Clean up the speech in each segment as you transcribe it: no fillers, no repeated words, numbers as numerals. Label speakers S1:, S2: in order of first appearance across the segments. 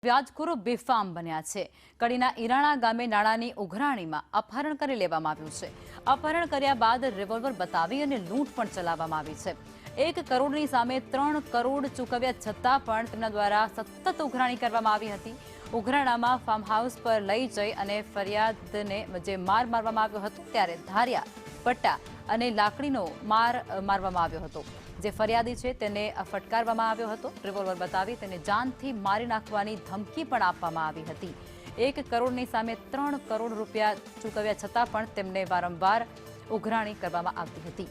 S1: વ્યાજખોરો બેફામ બન્યા છે। કડીના ઈરાણા ગામે નાણાંની ઉઘરાણીમાં અપહરણ કરી લેવામાં આવ્યું છે। અપહરણ કર્યા બાદ રિવોલ્વર બતાવી અને લૂંટ પણ ચલાવવામાં આવી છે। 1 કરોડની સામે 3 કરોડ ચૂકવ્યા છતાં પણ તેમના દ્વારા સતત ઉઘરાણી કરવામાં આવી હતી। ઉઘરાણામાં ફાર્મ હાઉસ પર લઈ જઈ અને ફરિયાદને જે માર મારવામાં આવ્યો હતો ત્યારે ધારિયા પટ્ટા અને લાકડીનો માર મારવામાં આવ્યો હતો। જે ફરિયાદી છે તેને ફટકારવામાં આવ્યો હતો। રિવોલ્વર બતાવી તેને જાનથી મારી નાખવાની ધમકી પણ આપવામાં આવી હતી। 1 કરોડની સામે 3 કરોડ રૂપિયા ચૂકવ્યા છતાં પણ તેમને વારંવાર ઉઘરાણી કરવામાં આવતી હતી।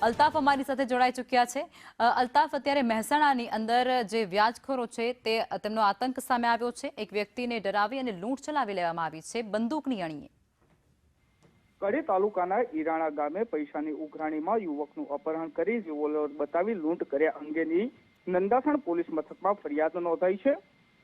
S1: અલ્તાફ અમારી સાથે જોડાઈ ચૂક્યા છે। અલ્તાફ, અત્યારે મહેસાણાની અંદર જે વ્યાજખોરો છે તે તેમનો આતંક સામે આવ્યો છે। એક વ્યક્તિને ડરાવી અને લૂંટ ચલાવી લેવામાં આવી છે બંદૂકની અણીએ।
S2: કડી તાલુકાના ઈરાણા ગામે પૈસાની ઉઘરાણીમાં યુવકનું અપહરણ કરી રિવોલ્વર બતાવી લૂંટ કર્યા અંગેની નંદાસણ પોલીસ મથકમાં ફરિયાદ નોંધાઈ છે।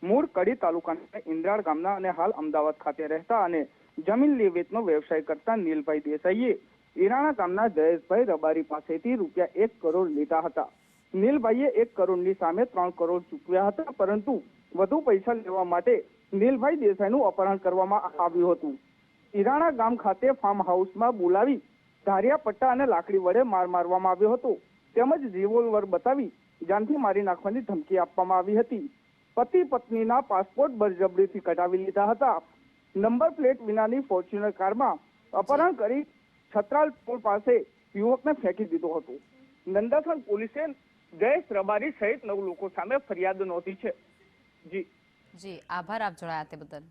S2: મૂળ કડી તાલુકાના ઇન્દ્રાળ ગામના અને હાલ અમદાવાદ ખાતે રહેતા અને જમીન લે વેચનો વ્યવસાય કરતા નીલભાઈ દેસાઈએ ઈરાણા ગામના જયેશભાઈ રબારી પાસેથી રૂપિયા 1 કરોડ લીધા હતા। નીલભાઈએ 1 કરોડની સામે 3 કરોડ ચૂકવ્યા હતા, પરંતુ વધુ પૈસા લેવા માટે નીલભાઈ દેસાઈનું અપહરણ કરવામાં આવ્યું હતું। ઈરાણા ગામ ખાતે ફાર્મ હાઉસમાં બોલાવી ધારિયા પટ્ટા અને લાકડી વડે માર મારવામાં આવ્યો હતો, તેમજ રિવોલ્વર બતાવી જાનથી મારી નાખવાની ધમકી આપવામાં આવી હતી। પતિ પત્નીના પાસપોર્ટ બળજબરીથી કઢાવી લીધા હતા। નંબર પ્લેટ વિનાની ફોર્ચ્યુનર કારમાં અપહરણ કરી છત્રાલ પુલ પાસે યુવકને ફેંકી દીધો હતો। નંદાસણ પોલીસે જયેશ રબારી સહિત 9 લોકો સામે ફરિયાદ નોંધી છે।
S1: જી, આભાર આપ જોડાયા તે બદલ।